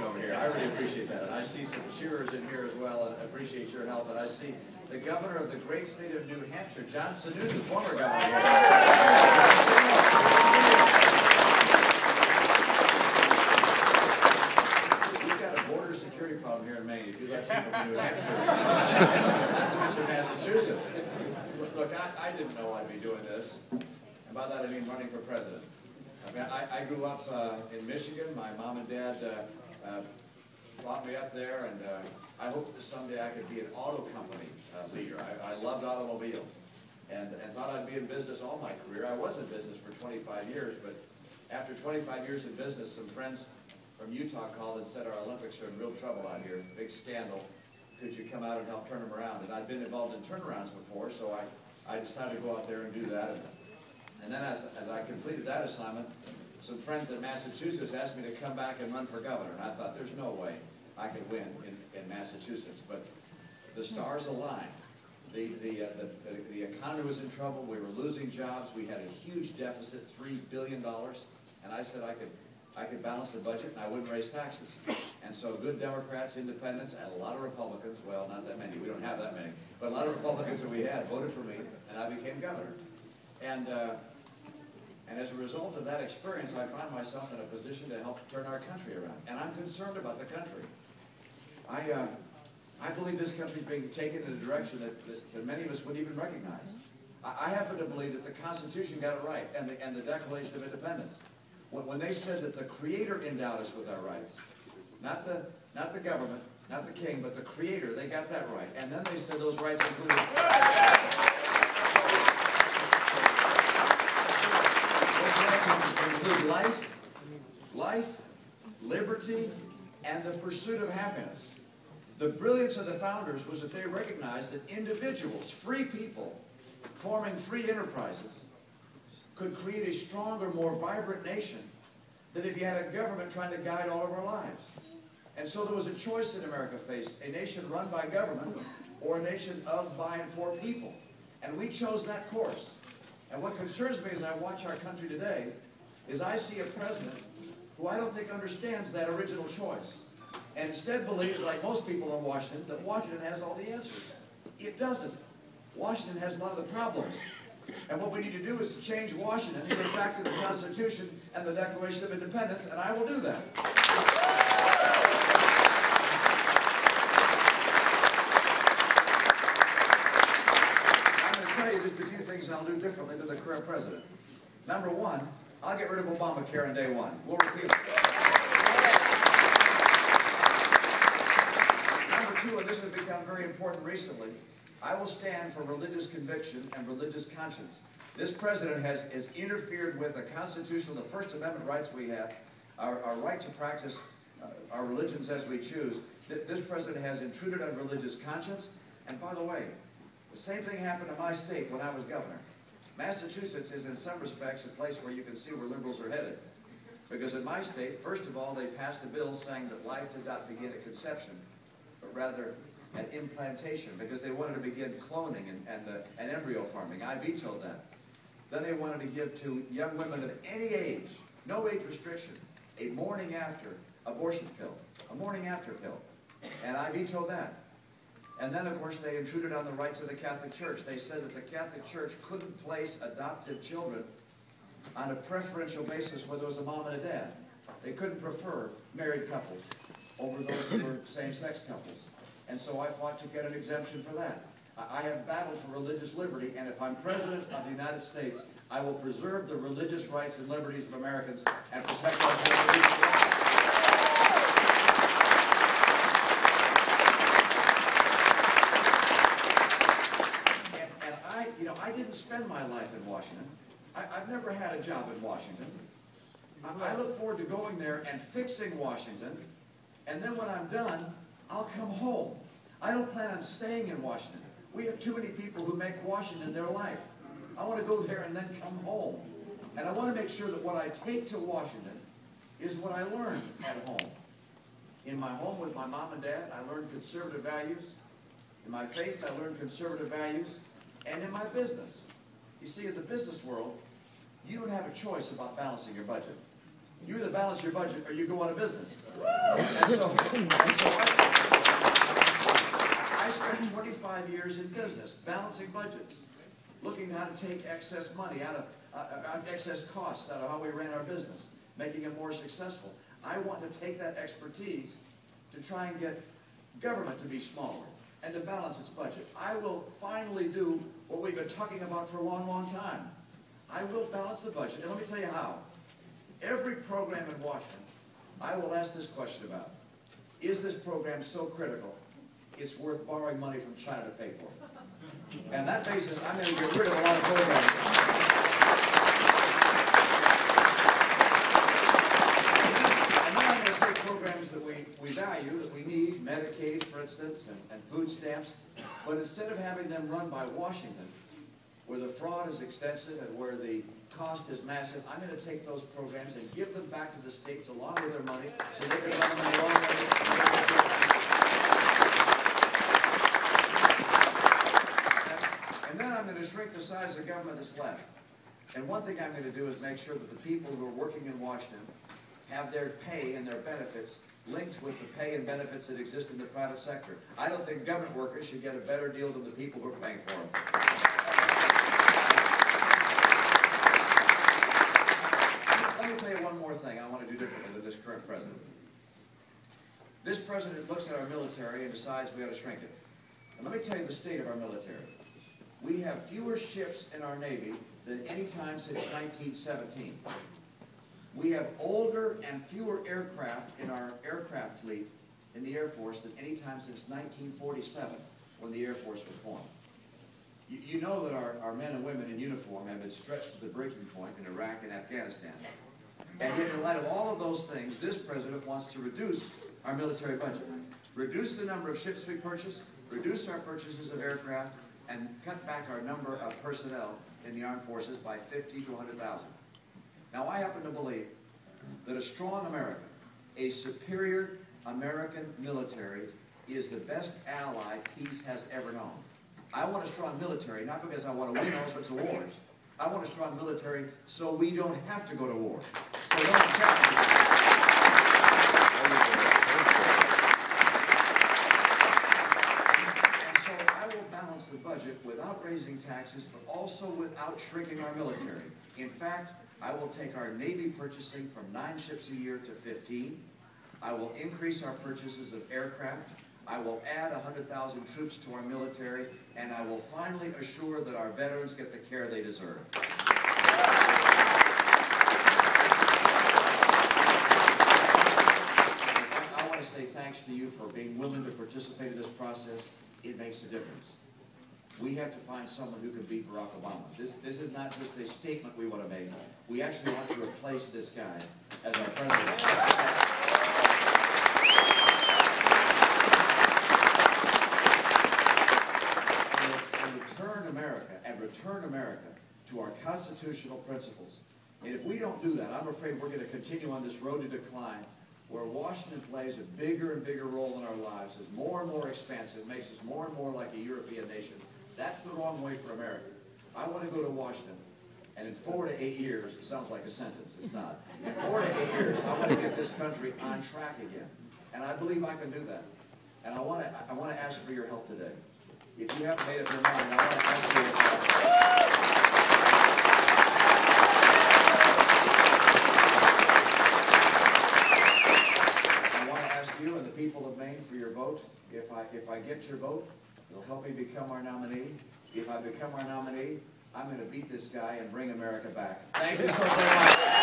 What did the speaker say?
over here. I really appreciate that. And I see some cheerers in here as well, and I appreciate your help. And I see the governor of the great state of New Hampshire, John Sununu, former governor. We've got a border security problem here in Maine. If you like people from New Hampshire, not to mention Massachusetts. Look, I didn't know I'd be doing this. And by that I mean running for president. I mean, I grew up in Michigan. My mom and dad brought me up there, and I hoped that someday I could be an auto company leader. I loved automobiles, and thought I'd be in business all my career. I was in business for 25 years, but after 25 years in business, some friends from Utah called and said our Olympics are in real trouble out here, big scandal. Could you come out and help turn them around? And I'd been involved in turnarounds before, so I decided to go out there and do that. And then as I completed that assignment, some friends in Massachusetts asked me to come back and run for governor. And I thought, there's no way I could win in Massachusetts. But the stars aligned. The economy was in trouble. We were losing jobs. We had a huge deficit, $3 billion. And I said I could balance the budget and I wouldn't raise taxes. And so good Democrats, independents, and a lot of Republicans, well, not that many, we don't have that many, but a lot of Republicans that we had voted for me, and I became governor. And as a result of that experience, I find myself in a position to help turn our country around. And I'm concerned about the country. I believe this country is being taken in a direction that many of us wouldn't even recognize. I happen to believe that the Constitution got it right, and the Declaration of Independence. When they said that the Creator endowed us with our rights, not the government, not the king, but the Creator, they got that right. And then they said those rights included life, liberty, and the pursuit of happiness. The brilliance of the founders was that they recognized that individuals, free people, forming free enterprises, could create a stronger, more vibrant nation than if you had a government trying to guide all of our lives. And so there was a choice that America faced, a nation run by government or a nation of, by, and for people. And we chose that course. And what concerns me as I watch our country today is I see a president who I don't think understands that original choice. And instead believes, like most people in Washington, that Washington has all the answers. It doesn't. Washington has a lot of the problems. And what we need to do is to change Washington and get back to the Constitution and the Declaration of Independence, and I will do that. I'm going to tell you just a few things I'll do differently than the current president. Number one, I'll get rid of Obamacare on day one. We'll repeal it. Number two, and this has become very important recently, I will stand for religious conviction and religious conscience. This president has interfered with the constitutional, the First Amendment rights we have, our right to practice our religions as we choose. This president has intruded on religious conscience. And by the way, the same thing happened in my state when I was governor. Massachusetts is in some respects a place where you can see where liberals are headed. Because in my state, first of all, they passed a bill saying that life did not begin at conception, but rather at implantation, because they wanted to begin cloning and embryo farming. I vetoed that. Then they wanted to give to young women of any age, no age restriction, a morning after abortion pill, a morning after pill. And I vetoed that. And then, of course, they intruded on the rights of the Catholic Church. They said that the Catholic Church couldn't place adopted children on a preferential basis where there was a mom and a dad. They couldn't prefer married couples over those who were same-sex couples. And so I fought to get an exemption for that. I have battled for religious liberty, and if I'm President of the United States, I will preserve the religious rights and liberties of Americans and protect our Constitution. I didn't spend my life in Washington. I've never had a job in Washington. I look forward to going there and fixing Washington, and then when I'm done, I'll come home. I don't plan on staying in Washington. We have too many people who make Washington their life. I want to go there and then come home. And I want to make sure that what I take to Washington is what I learned at home. In my home with my mom and dad, I learned conservative values. In my faith, I learned conservative values. And in my business. You see, in the business world, you don't have a choice about balancing your budget. You either balance your budget or you go out of business. I spent 25 years in business, balancing budgets, looking at how to take excess money out of excess costs out of how we ran our business, making it more successful. I want to take that expertise to try and get government to be smaller and to balance its budget. I will finally do what we've been talking about for a long, long time. I will balance the budget, and let me tell you how. Every program in Washington, I will ask this question about. Is this program so critical, it's worth borrowing money from China to pay for it? And that basis, I'm going to get rid of a lot of programs. And then I'm going to take programs that we value, that we need, Medicaid, for instance, and food stamps, but instead of having them run by Washington, where the fraud is extensive and where the cost is massive, I'm going to take those programs and give them back to the states along with their money so they can run them in their own way. And then I'm going to shrink the size of government that's left. And one thing I'm going to do is make sure that the people who are working in Washington have their pay and their benefits linked with the pay and benefits that exist in the private sector. I don't think government workers should get a better deal than the people who are paying for them. Let me tell you one more thing I want to do differently than this current president. This president looks at our military and decides we ought to shrink it. And let me tell you the state of our military. We have fewer ships in our Navy than any time since 1917. We have older and fewer aircraft in our aircraft fleet in the Air Force than any time since 1947, when the Air Force was formed. You know that our men and women in uniform have been stretched to the breaking point in Iraq and Afghanistan. And yet, in light of all of those things, this president wants to reduce our military budget, reduce the number of ships we purchase, reduce our purchases of aircraft, and cut back our number of personnel in the armed forces by 50 to 100,000. Now, I happen to believe that a strong America, a superior American military, is the best ally peace has ever known. I want a strong military, not because I want to win all sorts of wars. I want a strong military so we don't have to go to war. So we don't have And so I will balance the budget without raising taxes, but also without shrinking our military. In fact, I will take our Navy purchasing from 9 ships a year to 15. I will increase our purchases of aircraft. I will add 100,000 troops to our military, and I will finally assure that our veterans get the care they deserve. I want to say thanks to you for being willing to participate in this process. It makes a difference. We have to find someone who can beat Barack Obama. This is not just a statement we want to make. We actually want to replace this guy as our president. Return America to our constitutional principles. And if we don't do that, I'm afraid we're going to continue on this road to decline, where Washington plays a bigger and bigger role in our lives, is more and more expansive, makes us more and more like a European nation. That's the wrong way for America. I want to go to Washington, and in 4 to 8 years, it sounds like a sentence, it's not. In 4 to 8 years, I want to get this country on track again. And I believe I can do that. And I want to ask for your help today. If you haven't made up your mind, I want to ask you and the people of Maine for your vote. If I get your vote, it'll help me become our nominee. If I become our nominee, I'm going to beat this guy and bring America back. Thank you so very much.